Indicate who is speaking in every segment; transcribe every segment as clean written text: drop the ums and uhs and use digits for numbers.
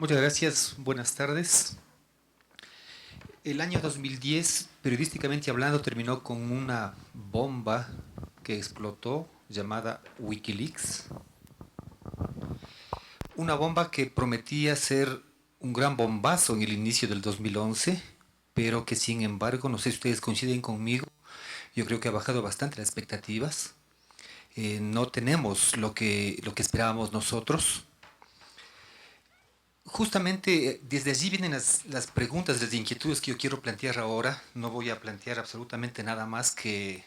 Speaker 1: Muchas gracias, buenas tardes. El año 2010, periodísticamente hablando, terminó con una bomba que explotó llamada Wikileaks. Una bomba que prometía ser un gran bombazo en el inicio del 2011, pero que sin embargo, no sé si ustedes coinciden conmigo, yo creo que ha bajado bastante las expectativas. No tenemos lo que esperábamos nosotros. Justamente desde allí vienen las preguntas, las inquietudes que yo quiero plantear ahora. No voy a plantear absolutamente nada más que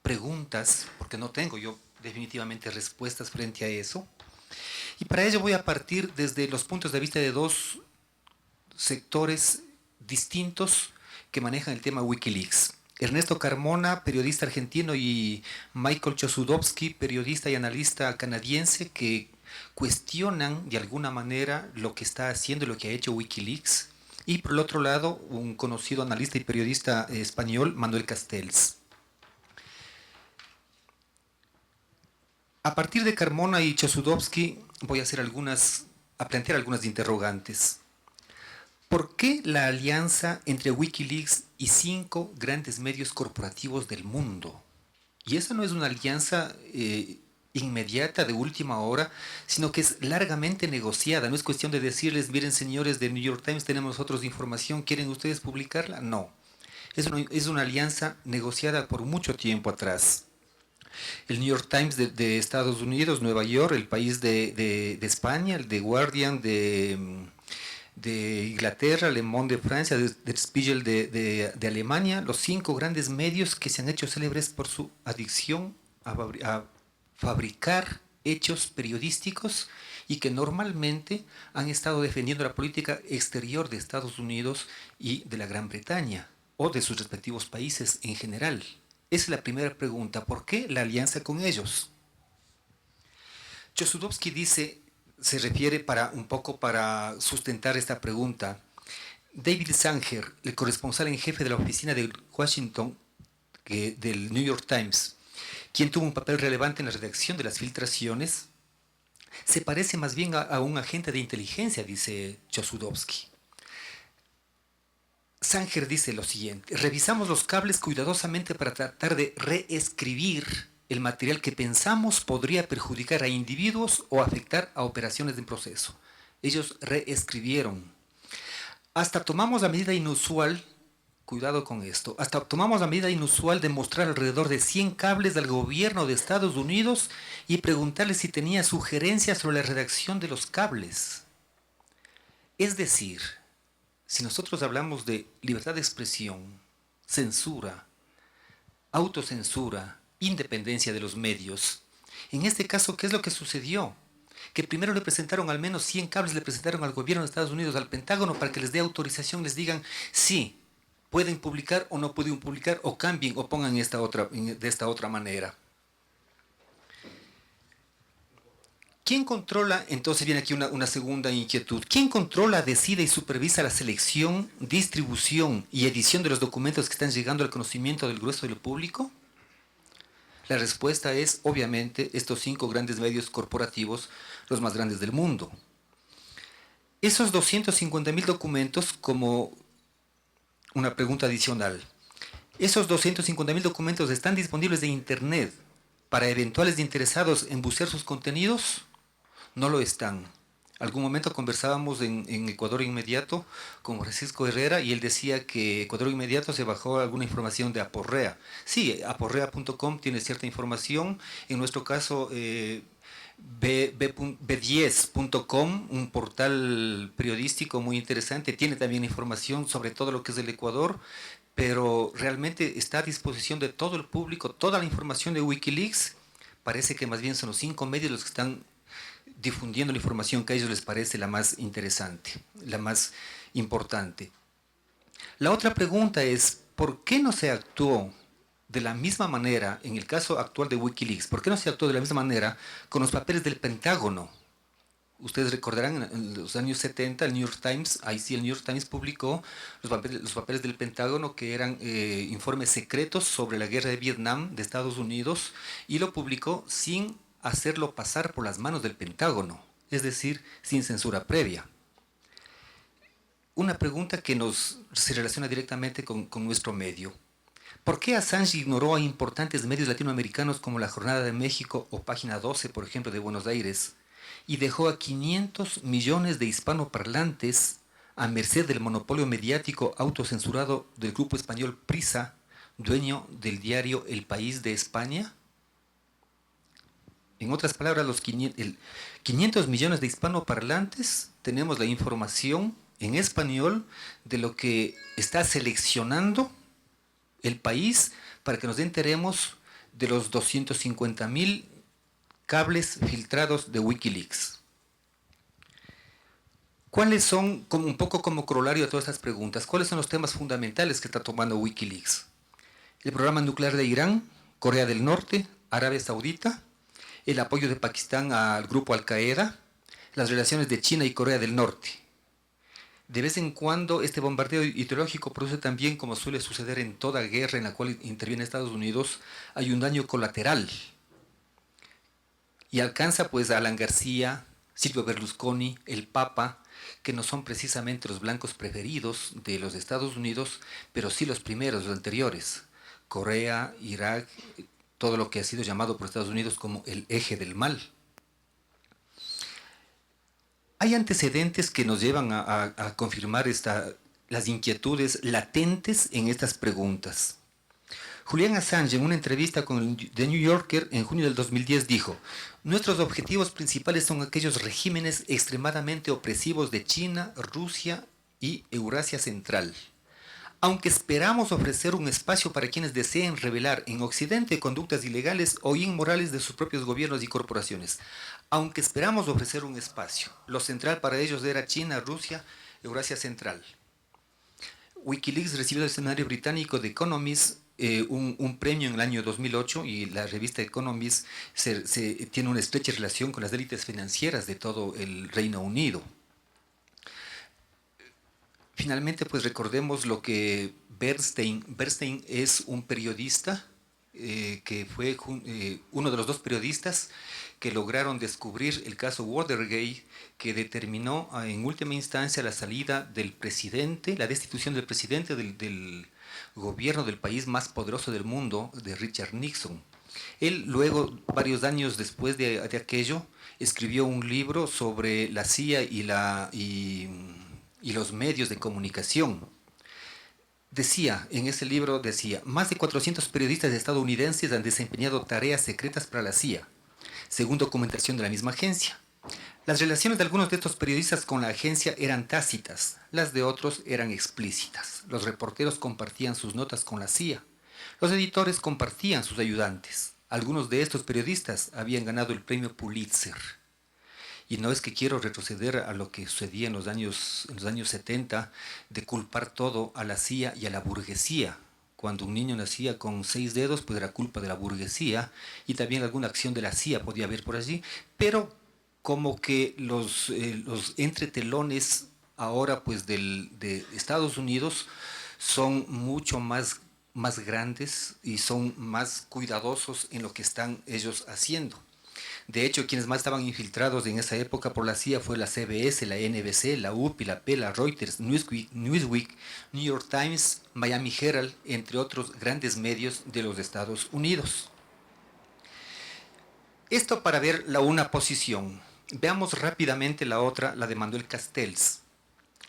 Speaker 1: preguntas, porque no tengo yo definitivamente respuestas frente a eso. Y para ello voy a partir desde los puntos de vista de dos sectores distintos que manejan el tema Wikileaks. Ernesto Carmona, periodista argentino, y Michael Chossudovsky, periodista y analista canadiense, que cuestionan de alguna manera lo que está haciendo y lo que ha hecho Wikileaks. Y por el otro lado, un conocido analista y periodista español, Manuel Castells. A partir de Carmona y Chossudovsky voy a plantear algunas interrogantes. ¿Por qué la alianza entre Wikileaks y 5 grandes medios corporativos del mundo? Y esa no es una alianza inmediata de última hora, sino que es largamente negociada. No es cuestión de decirles, miren señores de New York Times, tenemos nosotros información, ¿quieren ustedes publicarla? No. Es una alianza negociada por mucho tiempo atrás. El New York Times de Estados Unidos, Nueva York, el país de España, el The Guardian de Inglaterra, Le Monde de Francia, Der Spiegel de Alemania, los 5 grandes medios que se han hecho célebres por su adicción a fabricar hechos periodísticos y que normalmente han estado defendiendo la política exterior de Estados Unidos y de la Gran Bretaña, o de sus respectivos países en general. Esa es la primera pregunta. ¿Por qué la alianza con ellos? Chossudovsky se refiere un poco para sustentar esta pregunta. David Sanger, el corresponsal en jefe de la oficina de Washington del New York Times, quien tuvo un papel relevante en la redacción de las filtraciones, se parece más bien a un agente de inteligencia, dice Chossudovsky. Sanger dice lo siguiente: revisamos los cables cuidadosamente para tratar de reescribir el material que pensamos podría perjudicar a individuos o afectar a operaciones en proceso. Ellos reescribieron. Hasta tomamos la medida inusual, cuidado con esto, hasta tomamos la medida inusual de mostrar alrededor de 100 cables al gobierno de Estados Unidos y preguntarle si tenía sugerencias sobre la redacción de los cables. Es decir, si nosotros hablamos de libertad de expresión, censura, autocensura, independencia de los medios, en este caso, ¿qué es lo que sucedió? Que primero le presentaron al menos 100 cables, le presentaron al gobierno de Estados Unidos, al Pentágono, para que les dé autorización, les digan sí, pueden publicar o no pueden publicar, o cambien o pongan de esta otra manera. ¿Quién controla? Entonces viene aquí una segunda inquietud. ¿Quién controla, decide y supervisa la selección, distribución y edición de los documentos que están llegando al conocimiento del grueso del público? La respuesta es, obviamente, estos 5 grandes medios corporativos, los más grandes del mundo. Esos 250.000 documentos, como una pregunta adicional, ¿esos 250.000 documentos están disponibles en Internet para eventuales interesados en bucear sus contenidos? No lo están. Algún momento conversábamos en Ecuador Inmediato con Francisco Herrera y él decía que Ecuador Inmediato se bajó alguna información de Aporrea. Sí, aporrea.com tiene cierta información. En nuestro caso, b10.com, un portal periodístico muy interesante, tiene también información sobre todo lo que es el Ecuador, pero realmente está a disposición de todo el público. Toda la información de Wikileaks parece que más bien son los 5 medios los que están difundiendo la información que a ellos les parece la más interesante, la más importante. La otra pregunta es, ¿por qué no se actuó de la misma manera, en el caso actual de Wikileaks, por qué no se actuó de la misma manera con los papeles del Pentágono? Ustedes recordarán, en los años 70, el New York Times, ahí sí el New York Times publicó los papeles del Pentágono, que eran informes secretos sobre la guerra de Vietnam de Estados Unidos, y lo publicó sin hacerlo pasar por las manos del Pentágono, es decir, sin censura previa. una pregunta que se relaciona directamente con nuestro medio. ¿Por qué Assange ignoró a importantes medios latinoamericanos como La Jornada de México o Página 12, por ejemplo, de Buenos Aires, y dejó a 500 millones de hispanoparlantes a merced del monopolio mediático autocensurado del grupo español Prisa, dueño del diario El País de España? En otras palabras, 500 millones de hispanoparlantes tenemos la información en español de lo que está seleccionando el país para que nos enteremos de los 250.000 cables filtrados de Wikileaks. ¿Cuáles son, como un poco como corolario a todas estas preguntas, cuáles son los temas fundamentales que está tomando Wikileaks? El programa nuclear de Irán, Corea del Norte, Arabia Saudita, el apoyo de Pakistán al grupo Al-Qaeda, las relaciones de China y Corea del Norte. De vez en cuando este bombardeo ideológico produce también, como suele suceder en toda guerra en la cual interviene Estados Unidos, hay un daño colateral. Y alcanza pues a Alan García, Silvio Berlusconi, el Papa, que no son precisamente los blancos preferidos de los Estados Unidos, pero sí los primeros, los anteriores. Corea, Irak, todo lo que ha sido llamado por Estados Unidos como el eje del mal. Hay antecedentes que nos llevan a confirmar las inquietudes latentes en estas preguntas. Julian Assange, en una entrevista con The New Yorker en junio del 2010, dijo: nuestros objetivos principales son aquellos regímenes extremadamente opresivos de China, Rusia y Eurasia Central. Aunque esperamos ofrecer un espacio para quienes deseen revelar en Occidente conductas ilegales o inmorales de sus propios gobiernos y corporaciones. Aunque esperamos ofrecer un espacio. Lo central para ellos era China, Rusia, Eurasia Central. Wikileaks recibió del semanario británico The Economist un premio en el año 2008 y la revista Economist tiene una estrecha relación con las élites financieras de todo el Reino Unido. Finalmente, pues recordemos lo que Bernstein es un periodista que fue uno de los dos periodistas que lograron descubrir el caso Watergate, que determinó en última instancia la salida del presidente, la destitución del presidente del gobierno del país más poderoso del mundo, de Richard Nixon. Él luego, varios años después de aquello, escribió un libro sobre la CIA y los medios de comunicación. En ese libro decía, más de 400 periodistas estadounidenses han desempeñado tareas secretas para la CIA, según documentación de la misma agencia. Las relaciones de algunos de estos periodistas con la agencia eran tácitas, las de otros eran explícitas. Los reporteros compartían sus notas con la CIA. Los editores compartían sus ayudantes. Algunos de estos periodistas habían ganado el premio Pulitzer. Y no es que quiero retroceder a lo que sucedía en los años 70, de culpar todo a la CIA y a la burguesía. Cuando un niño nacía con 6 dedos, pues era culpa de la burguesía, y también alguna acción de la CIA podía haber por allí, pero como que los entretelones ahora pues de Estados Unidos son mucho más grandes y son más cuidadosos en lo que están ellos haciendo. De hecho, quienes más estaban infiltrados en esa época por la CIA fue la CBS, la NBC, la UPI, la P, la Reuters, Newsweek, New York Times, Miami Herald, entre otros grandes medios de los Estados Unidos. Esto para ver una posición. Veamos rápidamente la otra, la de Manuel Castells.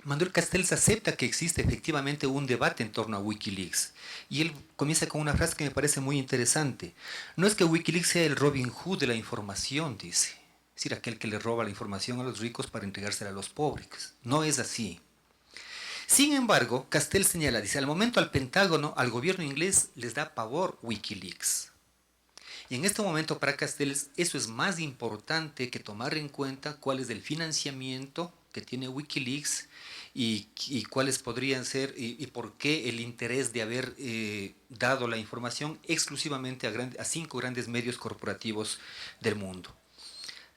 Speaker 1: Manuel Castells acepta que existe efectivamente un debate en torno a Wikileaks. Y él comienza con una frase que me parece muy interesante. No es que Wikileaks sea el Robin Hood de la información, dice. Es decir, aquel que le roba la información a los ricos para entregársela a los pobres. No es así. Sin embargo, Castells señala, dice, al momento al Pentágono, al gobierno inglés, les da pavor Wikileaks. Y en este momento para Castells eso es más importante que tomar en cuenta cuál es el financiamiento que tiene Wikileaks y cuáles podrían ser y por qué el interés de haber dado la información exclusivamente a 5 grandes medios corporativos del mundo.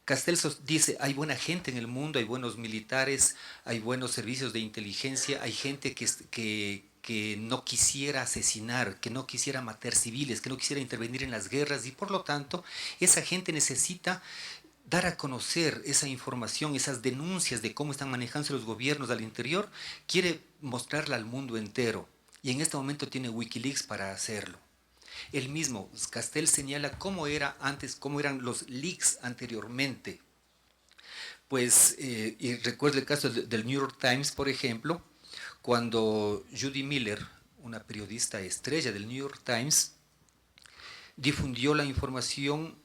Speaker 1: Castells dice, hay buena gente en el mundo, hay buenos militares, hay buenos servicios de inteligencia, hay gente que no quisiera asesinar, que no quisiera matar civiles, que no quisiera intervenir en las guerras y por lo tanto esa gente necesita dar a conocer esa información, esas denuncias de cómo están manejándose los gobiernos al interior, quiere mostrarla al mundo entero. Y en este momento tiene Wikileaks para hacerlo. Él mismo, Castell, señala cómo era antes, cómo eran los leaks anteriormente. Pues, y recuerdo el caso del New York Times, por ejemplo, cuando Judy Miller, una periodista estrella del New York Times, difundió la información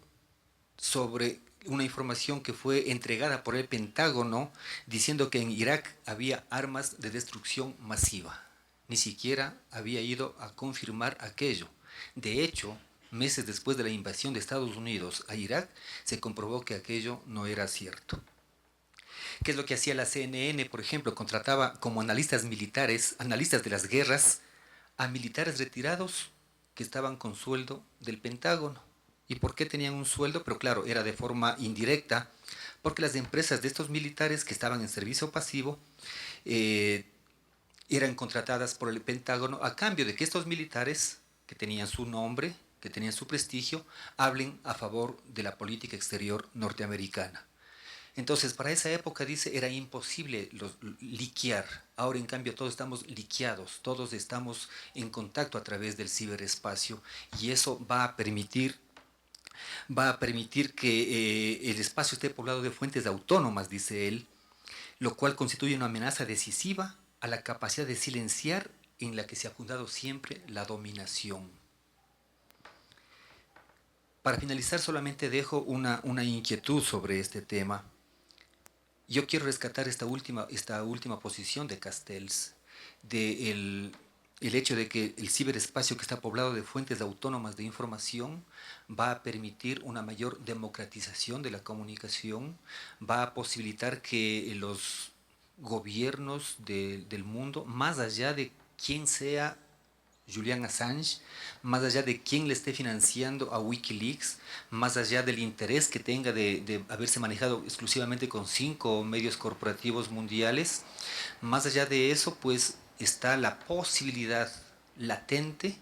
Speaker 1: sobre una información que fue entregada por el Pentágono diciendo que en Irak había armas de destrucción masiva. Ni siquiera había ido a confirmar aquello. De hecho, meses después de la invasión de Estados Unidos a Irak, se comprobó que aquello no era cierto. ¿Qué es lo que hacía la CNN, por ejemplo? Contrataba como analistas militares, analistas de las guerras, a militares retirados que estaban con sueldo del Pentágono. ¿Y por qué tenían un sueldo? Pero claro, era de forma indirecta, porque las empresas de estos militares que estaban en servicio pasivo eh, eran contratadas por el Pentágono a cambio de que estos militares, que tenían su nombre, que tenían su prestigio, hablen a favor de la política exterior norteamericana. Entonces, para esa época, dice, era imposible liquear. Ahora, en cambio, todos estamos liqueados, todos estamos en contacto a través del ciberespacio y eso va a permitir que el espacio esté poblado de fuentes autónomas, dice él, lo cual constituye una amenaza decisiva a la capacidad de silenciar en la que se ha fundado siempre la dominación. Para finalizar, solamente dejo una inquietud sobre este tema. Yo quiero rescatar esta última posición de Castells, de el hecho de que el ciberespacio que está poblado de fuentes autónomas de información va a permitir una mayor democratización de la comunicación, va a posibilitar que los gobiernos del mundo, más allá de quién sea Julian Assange, más allá de quién le esté financiando a Wikileaks, más allá del interés que tenga de haberse manejado exclusivamente con 5 medios corporativos mundiales, más allá de eso, pues está la posibilidad latente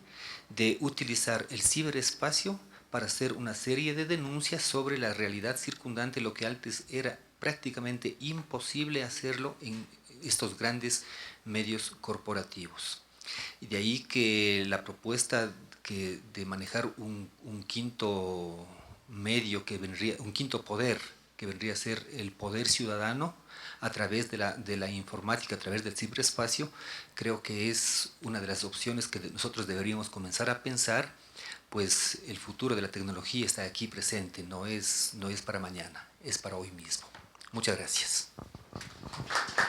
Speaker 1: de utilizar el ciberespacio para hacer una serie de denuncias sobre la realidad circundante, lo que antes era prácticamente imposible hacerlo en estos grandes medios corporativos. Y de ahí que la propuesta de manejar un quinto medio que vendría, un quinto poder que vendría a ser el poder ciudadano a través de la informática, a través del ciberespacio, creo que es una de las opciones que nosotros deberíamos comenzar a pensar, pues el futuro de la tecnología está aquí presente, no es para mañana, es para hoy mismo. Muchas gracias.